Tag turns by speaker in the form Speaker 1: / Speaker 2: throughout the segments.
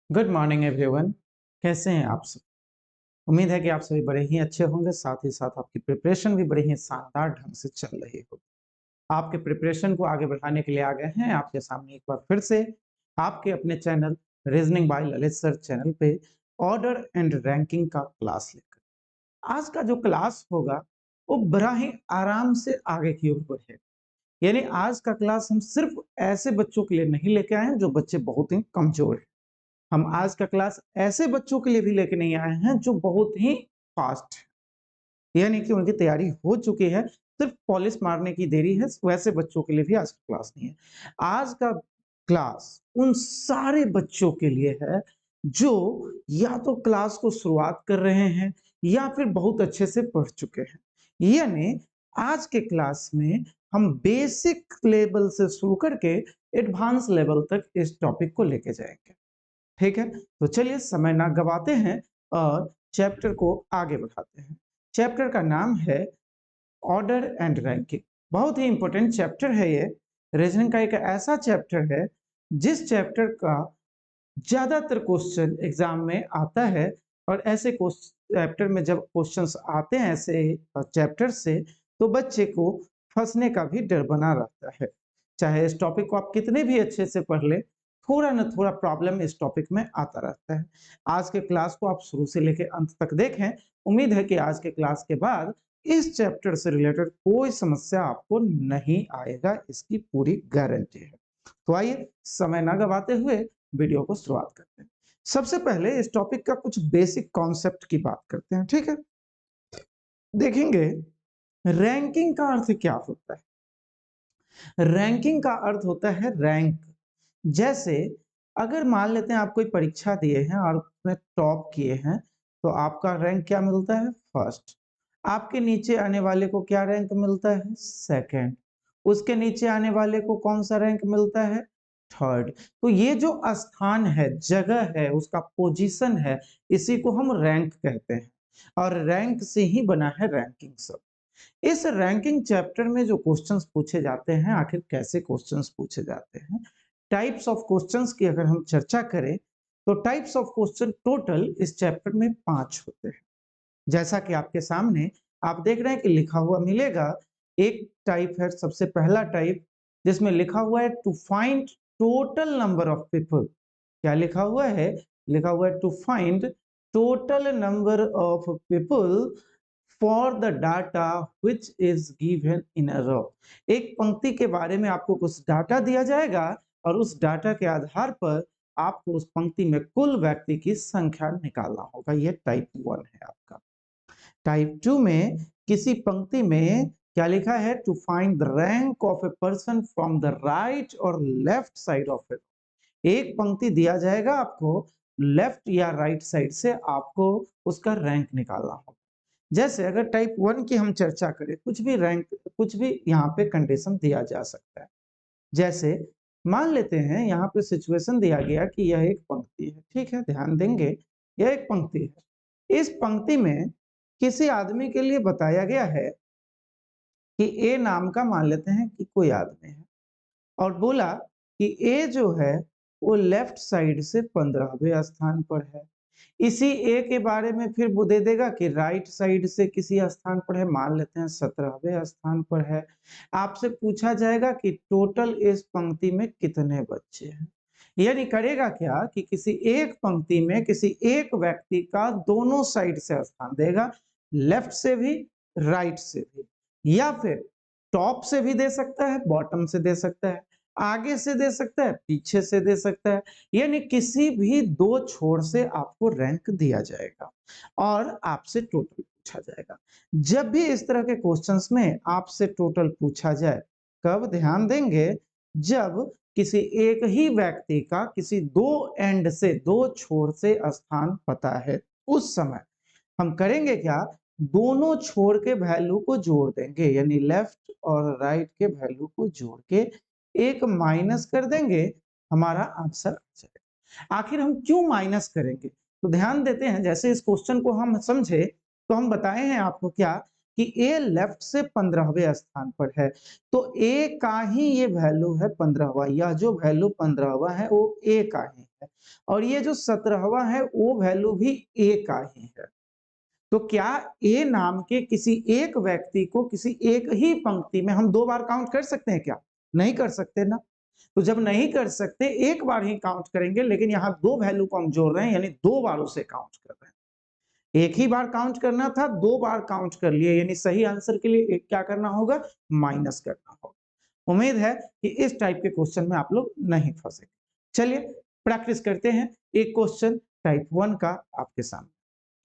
Speaker 1: Good morning everyone. कैसे हैं आप सब? उम्मीद है कि आप सभी बड़े ही अच्छे होंगे, साथ ही साथ आपकी प्रिपरेशन भी बड़े ही शानदार ढंग से चल रही होगी। आपके प्रिपरेशन को आगे बढ़ाने के लिए आ गए हैं आपके सामने एक बार फिर से आपके अपने channel reasoning bye Lalit sir channel पे ऑर्डर एंड रैंकिंग का क्लास लेकर। आज का जो क्लास होगा वो बड़ा ही आराम से आगे की ओर बढ़ेगा। यानी आज का क्लास हम सिर्फ ऐसे बच्चों के लिए नहीं लेके आए हैं जो बच्चे बहुत ही कमजोर हैं। हम आज का क्लास ऐसे बच्चों के लिए भी लेके नहीं आए हैं जो बहुत ही फास्ट है, यानी कि उनकी तैयारी हो चुकी है, सिर्फ पॉलिश मारने की देरी है। वैसे बच्चों के लिए भी आज का क्लास नहीं है। आज का क्लास उन सारे बच्चों के लिए है जो या तो क्लास को शुरुआत कर रहे हैं या फिर बहुत अच्छे से पढ़ चुके हैं। यानी आज के क्लास में हम बेसिक लेवल से शुरू करके एडवांस लेवल तक इस टॉपिक को लेके जाएंगे। ठीक है, तो चलिए समय ना गवाते हैं और चैप्टर को आगे बढ़ाते हैं। चैप्टर का नाम है ऑर्डर एंड रैंकिंग। बहुत ही इंपॉर्टेंट चैप्टर है ये। रीजनिंग का एक ऐसा चैप्टर है जिस चैप्टर का ज्यादातर क्वेश्चन एग्जाम में आता है। और ऐसे चैप्टर में जब क्वेश्चंस आते हैं ऐसे चैप्टर से, तो बच्चे को फंसने का भी डर बना रहता है। चाहे इस टॉपिक को आप कितने भी अच्छे से पढ़ ले, थोड़ा ना थोड़ा प्रॉब्लम इस टॉपिक में आता रहता है। आज के क्लास को आप शुरू से लेकर अंत तक देखें। उम्मीद है कि आज के क्लास के बाद इस चैप्टर से रिलेटेड कोई समस्या आपको नहीं आएगा, इसकी पूरी गारंटी है। तो आइए समय ना गवाते हुए वीडियो को शुरुआत करते हैं। सबसे पहले इस टॉपिक का कुछ बेसिक कॉन्सेप्ट की बात करते हैं, ठीक है? देखेंगे रैंकिंग का अर्थ क्या होता है। रैंकिंग का अर्थ होता है रैंक। जैसे अगर मान लेते हैं आप कोई परीक्षा दिए हैं और उसमें टॉप किए हैं, तो आपका रैंक क्या मिलता है? फर्स्ट। आपके नीचे आने वाले को क्या रैंक मिलता है? सेकंड। उसके नीचे आने वाले को कौन सा रैंक मिलता है? थर्ड। तो ये जो स्थान है, जगह है, उसका पोजीशन है, इसी को हम रैंक कहते हैं। और रैंक से ही बना है रैंकिंग सब। इस रैंकिंग चैप्टर में जो क्वेश्चंस पूछे जाते हैं, आखिर कैसे क्वेश्चंस पूछे जाते हैं, टाइप्स ऑफ क्वेश्चंस की अगर हम चर्चा करें, तो टाइप्स ऑफ क्वेश्चन टोटल इस चैप्टर में 5 होते हैं। जैसा कि आपके सामने आप देख रहे हैं कि लिखा हुआ मिलेगा। एक टाइप है, सबसे पहला टाइप, जिसमें लिखा हुआ है to find total number of people. क्या लिखा हुआ है? लिखा हुआ है to find total number of people for the data which is given in a row. एक पंक्ति के बारे में आपको कुछ डाटा दिया जाएगा और उस डाटा के आधार पर आपको उस पंक्ति में कुल व्यक्ति की संख्या निकालना होगा। यह टाइप 1 है आपका। टाइप 2 में किसी पंक्ति में क्या लिखा है? To find the rank of a person from the right और लेफ्ट साइड ऑफ इट। एक पंक्ति दिया जाएगा आपको, लेफ्ट या राइट साइड से आपको उसका रैंक निकालना होगा। जैसे अगर टाइप 1 की हम चर्चा करें, कुछ भी रैंक, कुछ भी यहाँ पे कंडीशन दिया जा सकता है। जैसे मान लेते हैं यहाँ पे सिचुएशन दिया गया कि यह एक पंक्ति है, ठीक है, ध्यान देंगे। यह एक पंक्ति है। इस पंक्ति में किसी आदमी के लिए बताया गया है कि ए नाम का, मान लेते हैं कि कोई आदमी है, और बोला कि ए जो है वो लेफ्ट साइड से 15वें स्थान पर है। इसी ए के बारे में फिर वो दे देगा कि राइट साइड से किसी स्थान पर है, मान लेते हैं 17वें स्थान पर है। आपसे पूछा जाएगा कि टोटल इस पंक्ति में कितने बच्चे हैं। यानी करेगा क्या कि किसी एक पंक्ति में किसी एक व्यक्ति का दोनों साइड से स्थान देगा, लेफ्ट से भी, राइट से भी, या फिर टॉप से भी दे सकता है, बॉटम से दे सकता है, आगे से दे सकता है, पीछे से दे सकता है। यानी किसी भी दो छोर से आपको रैंक दिया जाएगा और आपसे टोटल पूछा जाएगा। जब भी इस तरह के क्वेश्चंस में आपसे टोटल पूछा जाए, कब ध्यान देंगे? जब किसी एक ही व्यक्ति का किसी दो एंड से, दो छोर से स्थान पता है, उस समय हम करेंगे क्या? दोनों छोर के वैल्यू को जोड़ देंगे, यानी लेफ्ट और राइट के वैल्यू को जोड़ के एक माइनस कर देंगे, हमारा आंसर आ जाएगा। आखिर हम क्यों माइनस करेंगे? तो ध्यान देते हैं, जैसे इस क्वेश्चन को हम समझे तो हम बताए हैं आपको क्या कि ए लेफ्ट से 15वें स्थान पर है, तो ए का ही ये वैल्यू है 15वां। यह जो वैल्यू 15वां है वो ए का ही है, और ये जो 17वां है वो वैल्यू भी ए का ही है। तो क्या ए नाम के किसी एक व्यक्ति को किसी एक ही पंक्ति में हम 2 बार काउंट कर सकते हैं क्या? नहीं कर सकते ना। तो जब नहीं कर सकते, एक बार ही काउंट करेंगे, लेकिन यहाँ 2 वैल्यू को हम जोड़ रहे हैं, यानी 2 बार उसे काउंट कर रहे हैं। एक ही बार काउंट करना था, 2 बार काउंट कर लिए, यानी सही आंसर के लिए क्या करना होगा? माइनस करना होगा। उम्मीद है कि इस टाइप के क्वेश्चन में आप लोग नहीं फंसेंगे। चलिए प्रैक्टिस करते हैं। एक क्वेश्चन टाइप 1 का आपके सामने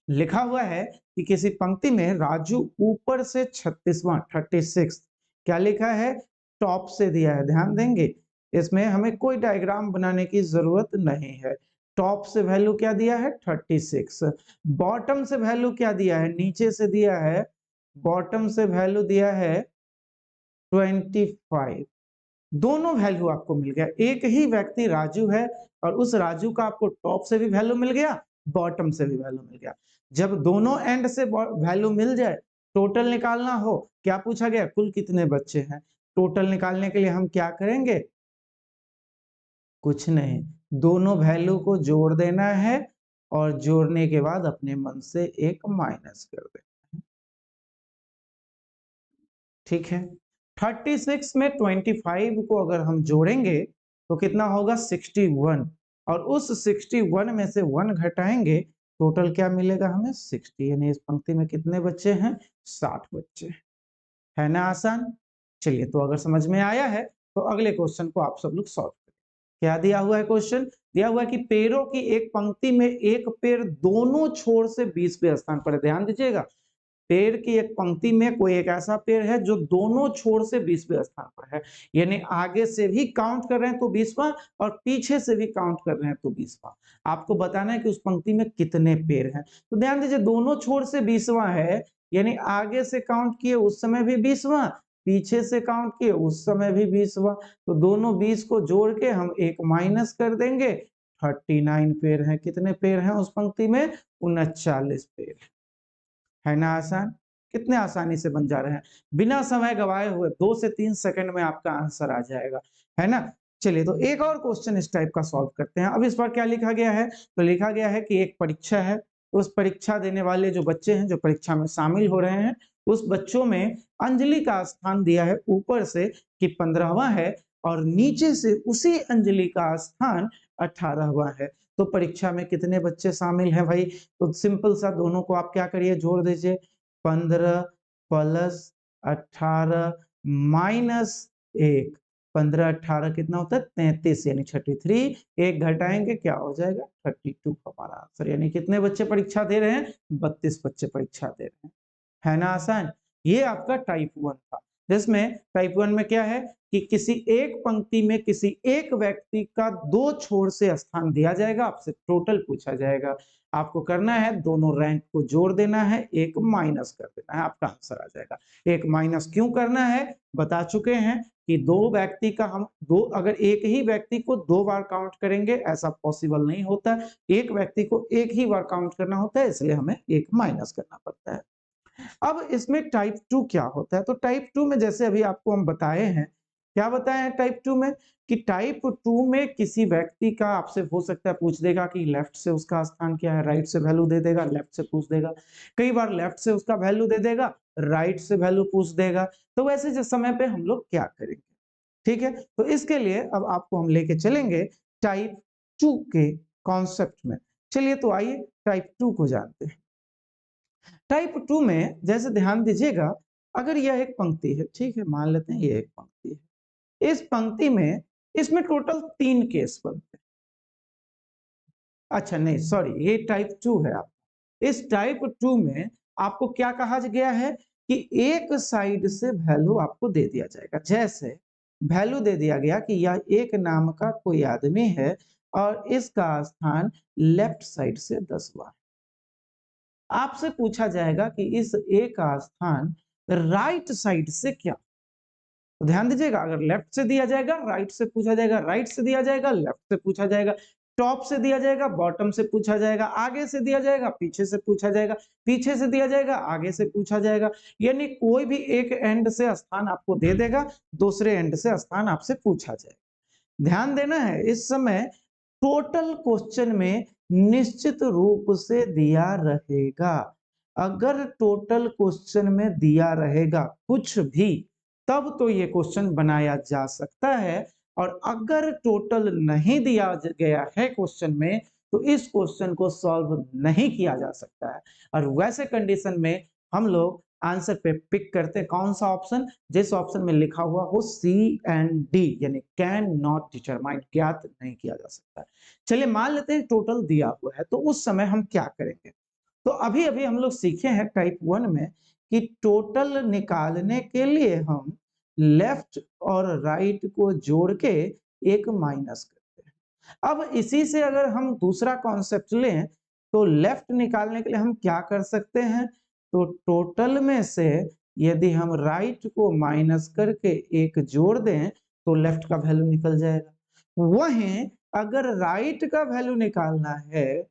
Speaker 1: लिखा हुआ है कि किसी पंक्ति में राजू ऊपर से 36वां 36 क्या लिखा है? टॉप से दिया है। ध्यान देंगे, इसमें हमें कोई डायग्राम बनाने की जरूरत नहीं है। टॉप से वैल्यू क्या दिया है? 36। बॉटम से वैल्यू क्या दिया है? नीचे से दिया है, बॉटम से वैल्यू दिया है 25। दोनों वैल्यू आपको मिल गया। एक ही व्यक्ति राजू है और उस राजू का आपको टॉप से भी वैल्यू मिल गया, बॉटम से भी वैल्यू मिल गया। जब दोनों एंड से वैल्यू मिल जाए, टोटल निकालना हो, क्या पूछा गया? कुल कितने बच्चे हैं। टोटल निकालने के लिए हम क्या करेंगे? कुछ नहीं, दोनों वैल्यू को जोड़ देना है और जोड़ने के बाद अपने मन से एक माइनस कर देना है। ठीक है, 36 में 25 को अगर हम जोड़ेंगे तो कितना होगा? 61, और उस 61 में से 1 घटाएंगे, टोटल क्या मिलेगा हमें? 60। यानी इस पंक्ति में कितने बच्चे हैं? 60 बच्चे। है ना आसान? चलिए, तो अगर समझ में आया है तो अगले क्वेश्चन को आप सब लोग सॉल्व करें। क्या दिया हुआ है क्वेश्चन? दिया हुआ है कि पेड़ों की एक पंक्ति में एक पेड़ दोनों छोर से 20वें स्थान पर है। ध्यान दीजिएगा, पेड़ की एक पंक्ति में कोई एक ऐसा पेड़ है जो दोनों छोर से 20वें स्थान पर है, यानी आगे से भी काउंट कर रहे हैं तो 20वां, और पीछे से भी काउंट कर रहे हैं तो 20वां। आपको बताना है कि उस पंक्ति में कितने पेड़ हैं। तो ध्यान दीजिए, दोनों छोर से 20वां है, यानी आगे से काउंट किए उस समय भी 20वां, पीछे से काउंट किए उस समय भी 20वां। तो दोनों 20 को जोड़ के हम एक माइनस कर देंगे, 39 पेड़ हैं। कितने पेड़ हैं उस पंक्ति में? 39 पेड़। है ना आसान? कितने आसानी से बन जा रहे हैं, बिना समय गवाए हुए। 2 से 3 सेकंड में आपका आंसर आ जाएगा, है ना। चलिए, तो एक और क्वेश्चन इस टाइप का सॉल्व करते हैं। अब इस पर क्या लिखा गया है? तो लिखा गया है कि एक परीक्षा है, उस परीक्षा देने वाले जो बच्चे हैं, जो परीक्षा में शामिल हो रहे हैं, उस बच्चों में अंजलि का स्थान दिया है ऊपर से कि 15वां है, और नीचे से उसी अंजलि का स्थान 18वां है। तो परीक्षा में कितने बच्चे शामिल हैं भाई? तो सिंपल सा दोनों को आप क्या करिए? जोड़ दीजिए। 15 प्लस 18 माइनस 1। 15 18 कितना होता है? 33, यानी 33। एक घटाएंगे क्या हो जाएगा? 32 हमारा आंसर। यानी कितने बच्चे परीक्षा दे रहे हैं? 32 बच्चे परीक्षा दे रहे हैं। है ना आसान? ये आपका टाइप 1 था, जिसमें टाइप 1 में क्या है कि किसी एक पंक्ति में किसी एक व्यक्ति का 2 छोर से स्थान दिया जाएगा, आपसे टोटल पूछा जाएगा। आपको करना है दोनों रैंक को जोड़ देना है, एक माइनस कर देना है, आपका आंसर आ जाएगा। एक माइनस क्यों करना है बता चुके हैं कि दो व्यक्ति का हम दो अगर एक ही व्यक्ति को 2 बार काउंट करेंगे ऐसा पॉसिबल नहीं होता। एक व्यक्ति को एक ही बार काउंट करना होता है, इसलिए हमें एक माइनस करना पड़ता है। अब इसमें टाइप 2 क्या होता है? तो टाइप 2 में जैसे अभी आपको हम बताए हैं, क्या बताए हैं टाइप 2 में? कि टाइप 2 में किसी व्यक्ति का आपसे हो सकता है पूछ देगा कि लेफ्ट से उसका स्थान क्या है, राइट से वैल्यू दे देगा, लेफ्ट से पूछ देगा। कई बार लेफ्ट से उसका वैल्यू दे देगा, राइट से वैल्यू पूछ देगा। तो वैसे जिस समय पे हम लोग क्या करेंगे? ठीक है, तो इसके लिए अब आपको हम लेके चलेंगे टाइप 2 के कॉन्सेप्ट में। चलिए, तो आइए टाइप 2 को जानते हैं। टाइप 2 में जैसे ध्यान दीजिएगा, अगर यह एक पंक्ति है, ठीक है, मान लेते हैं ये एक पंक्ति है। इस पंक्ति में इसमें टोटल 3 केस बनते हैं। अच्छा नहीं, सॉरी, ये टाइप 2 है। आप इस टाइप 2 में आपको क्या कहा गया है कि एक साइड से वैल्यू आपको दे दिया जाएगा। जैसे वैल्यू दे दिया गया कि यह एक नाम का कोई आदमी है और इसका स्थान लेफ्ट साइड से 10वां है। आपसे पूछा जाएगा कि इस ए का स्थान राइट साइड से क्या? तो ध्यान दीजिएगा, अगर लेफ्ट से दिया जाएगा राइट से पूछा जाएगा, राइट से दिया जाएगा लेफ्ट से पूछा जाएगा। टॉप से दिया जाएगा, बॉटम से पूछा जाएगा, आगे से दिया जाएगा, पीछे से पूछा जाएगा, पीछे से दिया जाएगा, आगे से पूछा जाएगा। यानी कोई भी एक एंड से स्थान आपको दे देगा, दूसरे एंड से स्थान आपसे पूछा जाएगा। ध्यान देना है, इस समय टोटल क्वेश्चन में निश्चित रूप से दिया रहेगा। अगर टोटल क्वेश्चन में दिया रहेगा कुछ भी, तब तो ये क्वेश्चन बनाया जा सकता है। और अगर टोटल नहीं दिया गया है क्वेश्चन में, तो इस क्वेश्चन को सॉल्व नहीं किया जा सकता है। और वैसे कंडीशन में हम लोग आंसर पे पिक करते हैं कौन सा ऑप्शन, जिस ऑप्शन में लिखा हुआ हो सी एंड डी, यानी कैन नॉट डिटरमाइन, ज्ञात नहीं किया जा सकता है। चलिए मान लेते हैं टोटल दिया हुआ है, तो उस समय हम क्या करेंगे। तो अभी अभी हम लोग सीखे हैं टाइप 1 में कि टोटल निकालने के लिए हम लेफ्ट और राइट को जोड़ के एक माइनस करते हैं। अब इसी से अगर हम दूसरा कॉन्सेप्ट लें, तो लेफ्ट निकालने के लिए हम क्या कर सकते हैं, तो टोटल में से यदि हम राइट को माइनस करके एक जोड़ दें, तो लेफ्ट का वैल्यू निकल जाएगा। वहीं अगर राइट का वैल्यू निकालना है,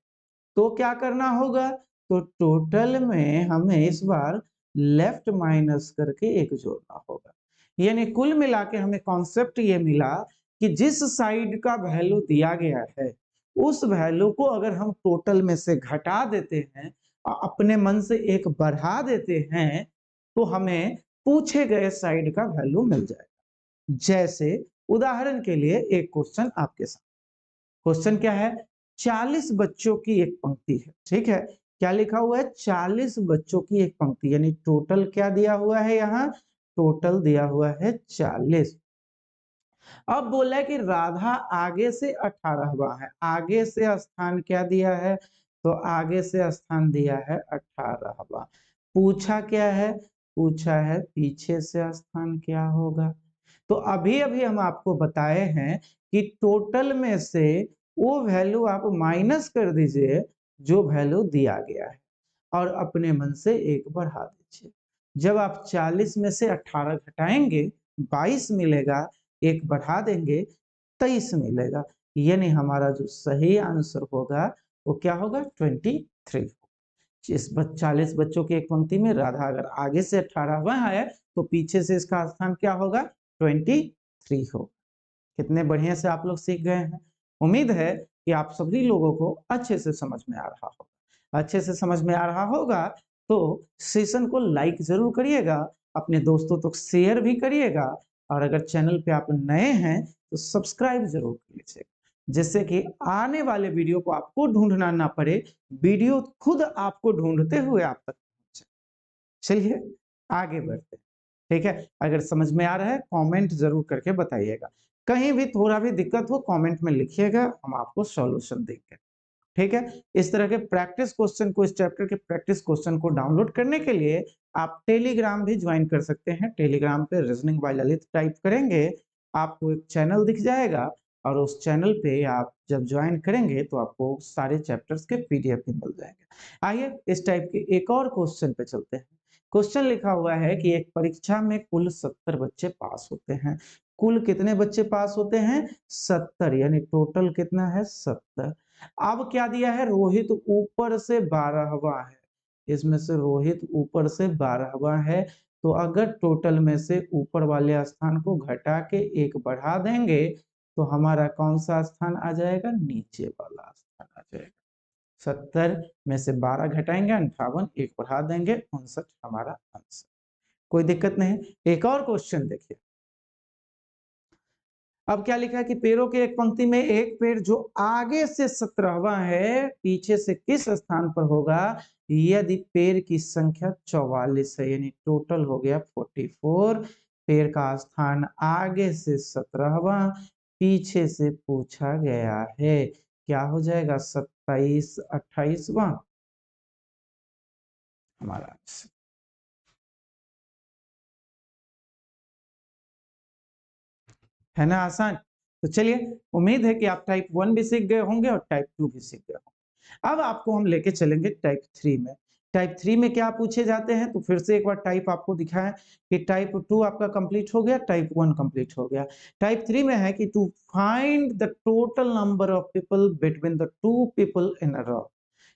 Speaker 1: तो क्या करना होगा, तो टोटल में हमें इस बार लेफ्ट माइनस करके एक जोड़ना होगा। यानी कुल मिला के हमें कॉन्सेप्ट ये मिला कि जिस साइड का वैल्यू दिया गया है, उस वैल्यू को अगर हम टोटल में से घटा देते हैं और अपने मन से एक बढ़ा देते हैं, तो हमें पूछे गए साइड का वैल्यू मिल जाएगा। जैसे उदाहरण के लिए एक क्वेश्चन आपके साथ, क्वेश्चन क्या है, 40 बच्चों की एक पंक्ति है, ठीक है। क्या लिखा हुआ है, 40 बच्चों की एक पंक्ति, यानी टोटल क्या दिया हुआ है, यहाँ टोटल दिया हुआ है 40। अब बोला है कि राधा आगे से 18वां है, आगे से स्थान क्या दिया है, तो आगे से स्थान दिया है 18वां। पूछा क्या है, पूछा है पीछे से स्थान क्या होगा। तो अभी अभी हम आपको बताए हैं कि टोटल में से वो वैल्यू आप माइनस कर दीजिए जो वैल्यू दिया गया है, और अपने मन से एक बढ़ा दीजिए। जब आप 40 में से 18 घटाएंगे 22 मिलेगा, एक बढ़ा देंगे 23 मिलेगा। यानी हमारा जो सही आंसर होगा वो क्या होगा, 23। इस 40 बच्चों की एक पंक्ति में राधा अगर आगे से 18वां है, तो पीछे से इसका स्थान क्या होगा, 23 हो। कितने बढ़िया से आप लोग सीख गए हैं। उम्मीद है कि आप सभी लोगों को अच्छे से समझ में आ रहा होगा। अच्छे से समझ में आ रहा होगा तो सेशन को लाइक जरूर करिएगा, अपने दोस्तों तक शेयर भी करिएगा, और अगर चैनल पे आप नए हैं तो सब्सक्राइब जरूर कर लीजिएगा, जिससे कि आने वाले वीडियो को आपको ढूंढना ना पड़े, वीडियो खुद आपको ढूंढते हुए आप तक पहुंचे। चलिए आगे बढ़ते हैं, ठीक है। अगर समझ में आ रहा है कमेंट जरूर करके बताइएगा, कहीं भी थोड़ा भी दिक्कत हो कमेंट में लिखिएगा, हम आपको सॉल्यूशन देंगे, ठीक है। इस तरह के प्रैक्टिस क्वेश्चन को, इस चैप्टर के प्रैक्टिस क्वेश्चन को डाउनलोड करने के लिए आप टेलीग्राम भी ज्वाइन कर सकते हैं। टेलीग्राम पे रीजनिंग बाय ललित टाइप करेंगे, आपको एक चैनल दिख जाएगा, और उस चैनल पे आप जब ज्वाइन करेंगे तो आपको सारे चैप्टर्स के पीडीएफ भी मिल जाएंगे। आइए इस टाइप के एक और क्वेश्चन पे चलते हैं। क्वेश्चन लिखा हुआ है कि एक परीक्षा में कुल 70 बच्चे पास होते हैं। कुल कितने बच्चे पास होते हैं, 70, यानी टोटल कितना है, 70। अब क्या दिया है, रोहित ऊपर से 12वां है, इसमें से रोहित ऊपर से 12वां है। तो अगर टोटल में से ऊपर वाले स्थान को घटा के एक बढ़ा देंगे, तो हमारा कौन सा स्थान आ जाएगा, नीचे वाला स्थान आ जाएगा। 70 में से 12 घटाएंगे 58, एक बढ़ा देंगे 59 हमारा आंसर। कोई दिक्कत नहीं। एक और क्वेश्चन देखिए। अब क्या लिखा है कि पेड़ों के एक पंक्ति में एक पेड़ जो आगे से 17वां है, पीछे से किस स्थान पर होगा, यदि पेड़ की संख्या 44 है, यानी टोटल हो गया 44। पेड़ का स्थान आगे से 17वां, पीछे से पूछा गया है, क्या हो जाएगा, 27 28वां हमारा आंसर। है ना आसान। तो चलिए उम्मीद है कि आप टाइप 1 भी सीख गए होंगे और टाइप 2 भी सीख गए होंगे। अब आपको हम लेके चलेंगे टाइप 3 में। टाइप 3 में क्या पूछे जाते हैं, तो फिर से एक बार टाइप आपको दिखाएं कि टाइप 2 आपका कंप्लीट हो गया, टाइप 1 कंप्लीट हो गया। टाइप 3 में है कि to find the total number of people between the two people in a row,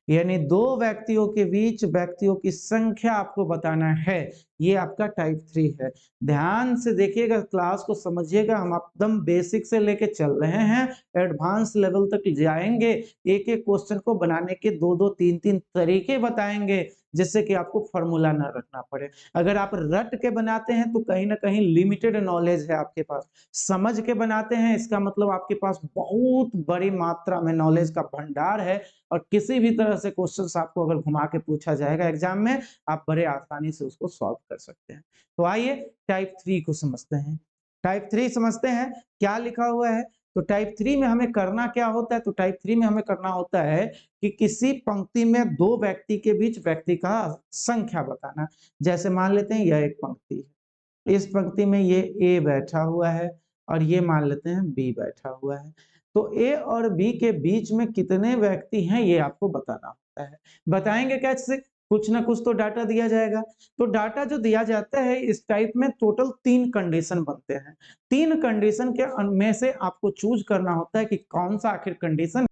Speaker 1: यानी दो व्यक्तियों के बीच व्यक्तियों की संख्या आपको बताना है। ये आपका टाइप 3 है। ध्यान से देखिएगा, क्लास को समझिएगा, हम एकदम बेसिक से लेके चल रहे हैं, एडवांस लेवल तक जाएंगे। एक एक क्वेश्चन को बनाने के दो दो तीन तीन तरीके बताएंगे, जिससे कि आपको फॉर्मूला ना रटना पड़े। अगर आप रट के बनाते हैं तो कहीं ना कहीं लिमिटेड नॉलेज है आपके पास, समझ के बनाते हैं इसका मतलब आपके पास बहुत बड़ी मात्रा में नॉलेज का भंडार है, और किसी भी तरह से क्वेश्चंस आपको अगर घुमा के पूछा जाएगा एग्जाम में, आप बड़े आसानी से उसको सॉल्व कर सकते हैं। तो आइए टाइप 3 को समझते हैं। टाइप 3 समझते हैं क्या लिखा हुआ है। तो टाइप 3 में हमें करना क्या होता है, तो टाइप 3 में हमें करना होता है कि किसी पंक्ति में दो व्यक्ति के बीच व्यक्ति का संख्या बताना। जैसे मान लेते हैं यह एक पंक्ति है, इस पंक्ति में ये ए बैठा हुआ है और ये मान लेते हैं बी बैठा हुआ है। तो ए और बी के बीच में कितने व्यक्ति हैं ये आपको बताना होता है। बताएंगे कैसे, कुछ ना कुछ तो डाटा दिया जाएगा। तो डाटा जो दिया जाता है इस टाइप में टोटल 3 कंडीशन बनते हैं। 3 कंडीशन के में से आपको चूज करना होता है कि कौन सा आखिर कंडीशन,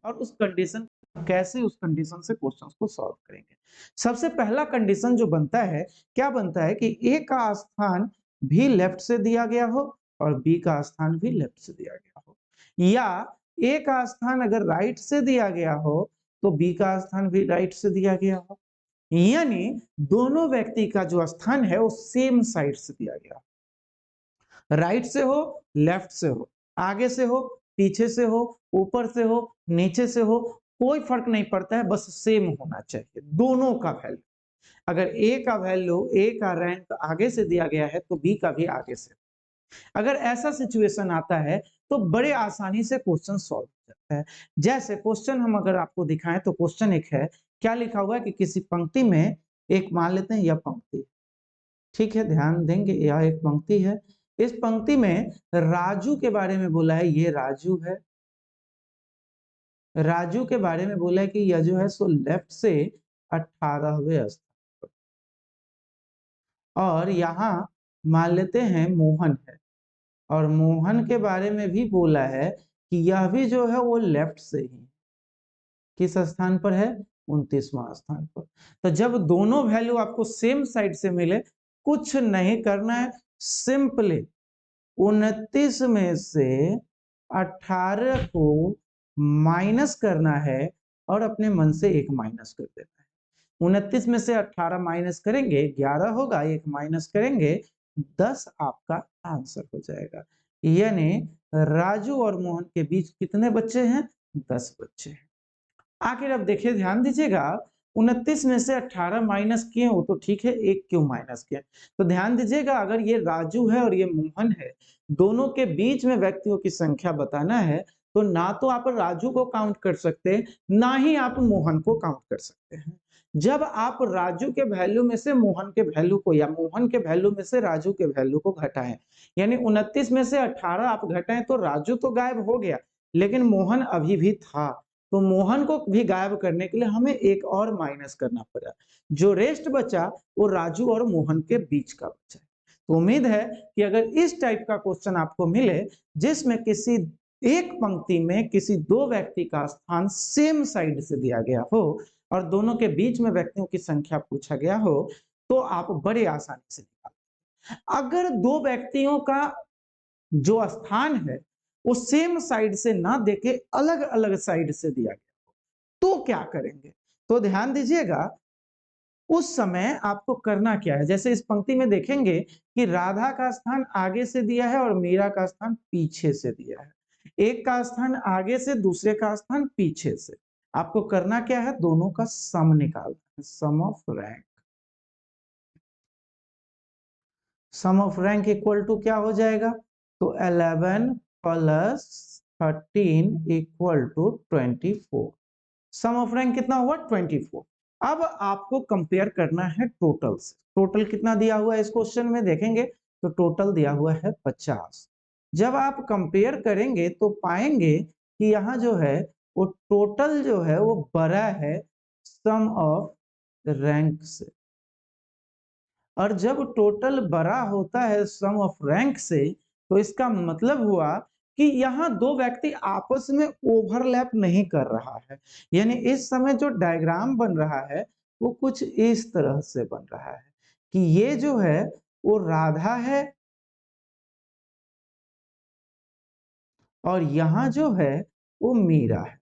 Speaker 1: और उस कंडीशन कैसे उस कंडीशन से क्वेश्चंस को सॉल्व करेंगे। सबसे पहला कंडीशन जो बनता है, क्या बनता है कि ए का स्थान भी लेफ्ट से दिया गया हो और बी का स्थान भी लेफ्ट से दिया गया हो, या ए का स्थान अगर राइट से दिया गया हो तो बी का स्थान भी राइट से दिया गया हो, यानी दोनों व्यक्ति का जो स्थान है वो सेम साइड से दिया गया, राइट से हो लेफ्ट से हो, आगे से हो पीछे से हो, ऊपर से हो नीचे से हो, कोई फर्क नहीं पड़ता है, बस सेम होना चाहिए दोनों का वैल्यू। अगर ए का वैल्यू, ए का रैंक आगे से दिया गया है तो बी का भी आगे से। अगर ऐसा सिचुएशन आता है तो बड़े आसानी से क्वेश्चन सॉल्व हो जाता है। जैसे क्वेश्चन हम अगर आपको दिखाएं तो क्वेश्चन एक है, क्या लिखा हुआ है कि किसी पंक्ति में, एक मान लेते हैं यह पंक्ति, ठीक है ध्यान देंगे, यह एक पंक्ति है। इस पंक्ति में राजू के बारे में बोला है, ये राजू है। राजू के बारे में बोला है कि यह जो है सो लेफ्ट से 18वें स्थान पर, और यहाँ मान लेते हैं मोहन है, और मोहन के बारे में भी बोला है कि यह भी जो है वो लेफ्ट से ही किस स्थान पर है, 29वां स्थान पर। तो जब दोनों वैल्यू आपको सेम साइड से मिले, कुछ नहीं करना है, सिंपली 29 में से 18 को माइनस करना है और अपने मन से एक माइनस कर देना है। 29 में से 18 माइनस करेंगे 11 होगा, एक माइनस करेंगे 10 आपका आंसर हो जाएगा। यानी राजू और मोहन के बीच कितने बच्चे हैं, 10 बच्चे हैं। आखिर अब देखिए ध्यान दीजिएगा, 29 में से 18 माइनस किए हो तो ठीक है, एक क्यों माइनस किए, तो ध्यान दीजिएगा अगर ये राजू है और ये मोहन है, दोनों के बीच में व्यक्तियों की संख्या बताना है, तो ना तो आप राजू को काउंट कर सकते हैं, ना ही आप मोहन को काउंट कर सकते हैं। जब आप राजू के वैल्यू में से मोहन के वैल्यू को, या मोहन के वैल्यू में से राजू के वैल्यू को घटाएं, यानी 29 में से 18 आप घटाएं तो राजू तो गायब हो गया, लेकिन मोहन अभी भी था, तो मोहन को भी गायब करने के लिए हमें एक और माइनस करना पड़ा। जो रेस्ट बचा वो राजू और मोहन के बीच का बचा। तो उम्मीद है कि अगर इस टाइप का क्वेश्चन आपको मिले जिसमें किसी एक पंक्ति में किसी दो व्यक्ति का स्थान सेम साइड से दिया गया हो और दोनों के बीच में व्यक्तियों की संख्या पूछा गया हो, तो आप बड़े आसानी से निकाल। अगर दो व्यक्तियों का जो स्थान है वो सेम साइड से ना देके अलग अलग साइड से दिया गया तो क्या करेंगे, तो ध्यान दीजिएगा उस समय आपको करना क्या है। जैसे इस पंक्ति में देखेंगे कि राधा का स्थान आगे से दिया है और मीरा का स्थान पीछे से दिया है, एक का स्थान आगे से दूसरे का स्थान पीछे से। आपको करना क्या है, दोनों का सम निकालना है, sum of rank. Sum of rank equal to क्या हो जाएगा, तो 11 plus 13 equal to 24। Sum of rank कितना हुआ, 24। अब आपको कंपेयर करना है टोटल से। टोटल कितना दिया हुआ है इस क्वेश्चन में देखेंगे तो टोटल दिया हुआ है 50। जब आप कंपेयर करेंगे तो पाएंगे कि यहाँ जो है वो टोटल जो है वो बड़ा है सम ऑफ रैंक से। और जब टोटल बड़ा होता है सम ऑफ रैंक से, तो इसका मतलब हुआ कि यहाँ दो व्यक्ति आपस में ओवरलैप नहीं कर रहा है। यानी इस समय जो डायग्राम बन रहा है वो कुछ इस तरह से बन रहा है कि ये जो है वो राधा है, और यहाँ जो है वो मीरा है।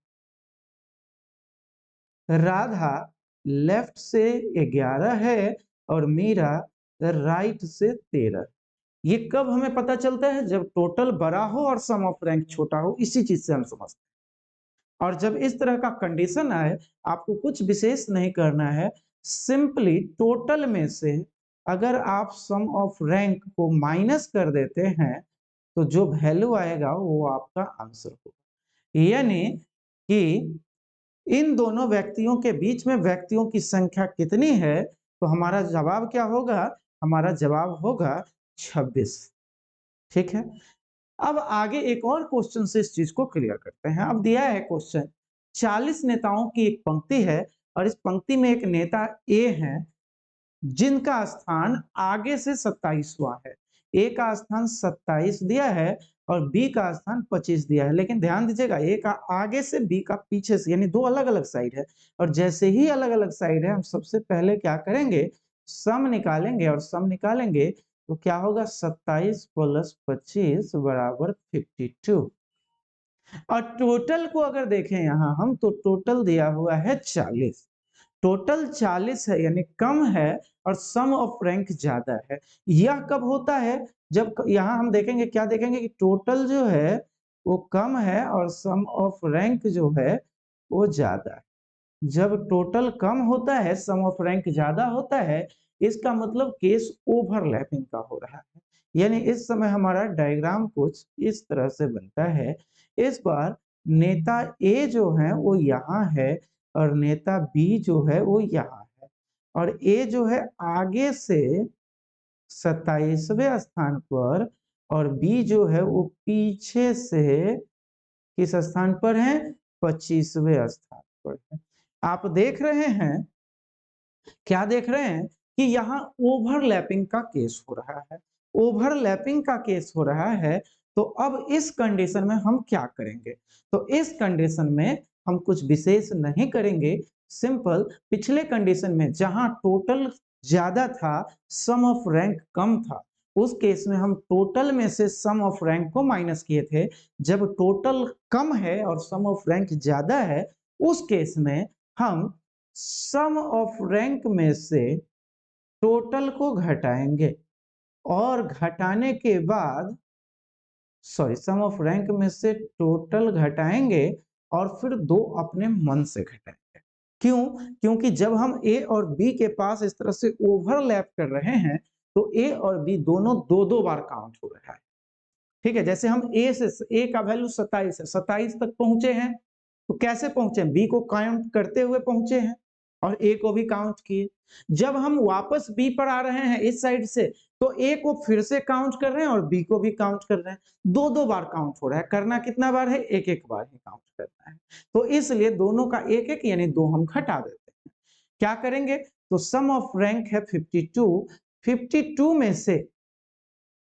Speaker 1: राधा लेफ्ट से 11 है और मीरा राइट से 13। ये कब हमें पता चलता है? जब टोटल बड़ा हो और सम ऑफ रैंक छोटा हो, इसी चीज से हम समझते हैं। और जब इस तरह का कंडीशन आए, आपको कुछ विशेष नहीं करना है, सिंपली टोटल में से अगर आप सम ऑफ रैंक को माइनस कर देते हैं तो जो वैल्यू आएगा वो आपका आंसर होगा। यानी कि इन दोनों व्यक्तियों के बीच में व्यक्तियों की संख्या कितनी है, तो हमारा जवाब क्या होगा? हमारा जवाब होगा 26। ठीक है। अब आगे एक और क्वेश्चन से इस चीज को क्लियर करते हैं। अब दिया है क्वेश्चन, 40 नेताओं की एक पंक्ति है और इस पंक्ति में एक नेता ए है जिनका स्थान आगे से 27वां है। ए का स्थान 27 दिया है और बी का स्थान 25 दिया है। लेकिन ध्यान दीजिएगा, ए का आगे से, बी का पीछे से, यानी दो अलग अलग साइड है। और जैसे ही अलग अलग साइड है, हम सबसे पहले क्या करेंगे? सम निकालेंगे, और सम निकालेंगे तो क्या होगा? 27 + 25 = 52। और टोटल को अगर देखें यहाँ हम, तो टोटल दिया हुआ है 40। टोटल 40 है यानी कम है, और सम ऑफ रैंक ज्यादा है। यह कब होता है? जब यहाँ हम देखेंगे, क्या देखेंगे कि टोटल जो है वो कम है और सम ऑफ रैंक जो है वो ज्यादा है। जब टोटल कम होता है, सम ऑफ रैंक ज्यादा होता है, इसका मतलब केस ओवरलैपिंग का हो रहा है। यानी इस समय हमारा डायग्राम कुछ इस तरह से बनता है। इस बार नेता ए जो है वो यहाँ है और नेता बी जो है वो यहाँ है, और ए जो है आगे से 27वें स्थान पर, और बी जो है वो पीछे से किस स्थान पर है? 25वें स्थान पर है। आप देख रहे हैं, क्या देख रहे हैं कि यहाँ ओवरलैपिंग का केस हो रहा है। ओवरलैपिंग का केस हो रहा है, तो अब इस कंडीशन में हम क्या करेंगे? तो इस कंडीशन में हम कुछ विशेष नहीं करेंगे। सिंपल, पिछले कंडीशन में जहां टोटल ज्यादा था, सम ऑफ रैंक कम था, उस केस में हम टोटल में से सम ऑफ रैंक को माइनस किए थे। जब टोटल कम है और सम ऑफ रैंक ज्यादा है, उस केस में हम सम ऑफ रैंक में से टोटल को घटाएंगे, और घटाने के बाद, सॉरी, सम ऑफ रैंक में से टोटल घटाएंगे और फिर दो अपने मन से घटाएंगे। क्यों? क्योंकि जब हम ए और बी के पास इस तरह से ओवरलैप कर रहे हैं, तो ए और बी दोनों दो दो बार काउंट हो रहा है। ठीक है। जैसे हम ए से, ए का वैल्यू 27 है, 27 तक पहुंचे हैं, तो कैसे पहुंचे? बी को काउंट करते हुए पहुंचे हैं और ए को भी काउंट किए। जब हम वापस बी पर आ रहे हैं इस साइड से, तो ए को फिर से काउंट कर रहे हैं और बी को भी काउंट कर रहे हैं। दो दो बार काउंट हो रहा है। करना कितना बार है? एक एक बार ही काउंट करना है। तो इसलिए दोनों का एक एक, यानी दो हम घटा देते हैं। क्या करेंगे? तो सम ऑफ रैंक है 52। 52 में से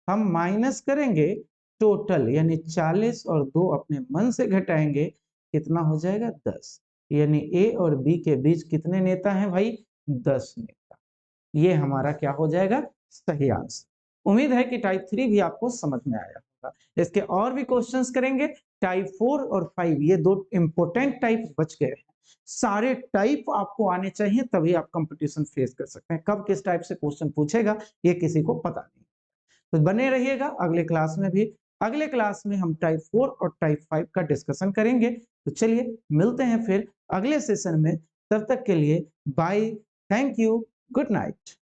Speaker 1: हम माइनस करेंगे टोटल, यानी 40, और दो अपने मन से घटाएंगे, कितना हो जाएगा? 10। यानी ए और बी के बीच कितने नेता हैं भाई? 10 नेता। ये हमारा क्या हो जाएगा? सही आंसर। उम्मीद है कि टाइप 3 भी आपको समझ में आया होगा। इसके और भी क्वेश्चंस करेंगे। टाइप 4 और 5 ये दो इंपॉर्टेंट टाइप बच गए हैं। सारे टाइप आपको आने चाहिए, तभी आप कंपटीशन फेस कर सकते हैं। कब किस टाइप से क्वेश्चन पूछेगा ये किसी को पता नहीं। तो बने रहिएगा अगले क्लास में भी। अगले क्लास में हम टाइप 4 और टाइप 5 का डिस्कशन करेंगे। तो चलिए मिलते हैं फिर अगले सेशन में। तब तक के लिए bye, thank you, good night.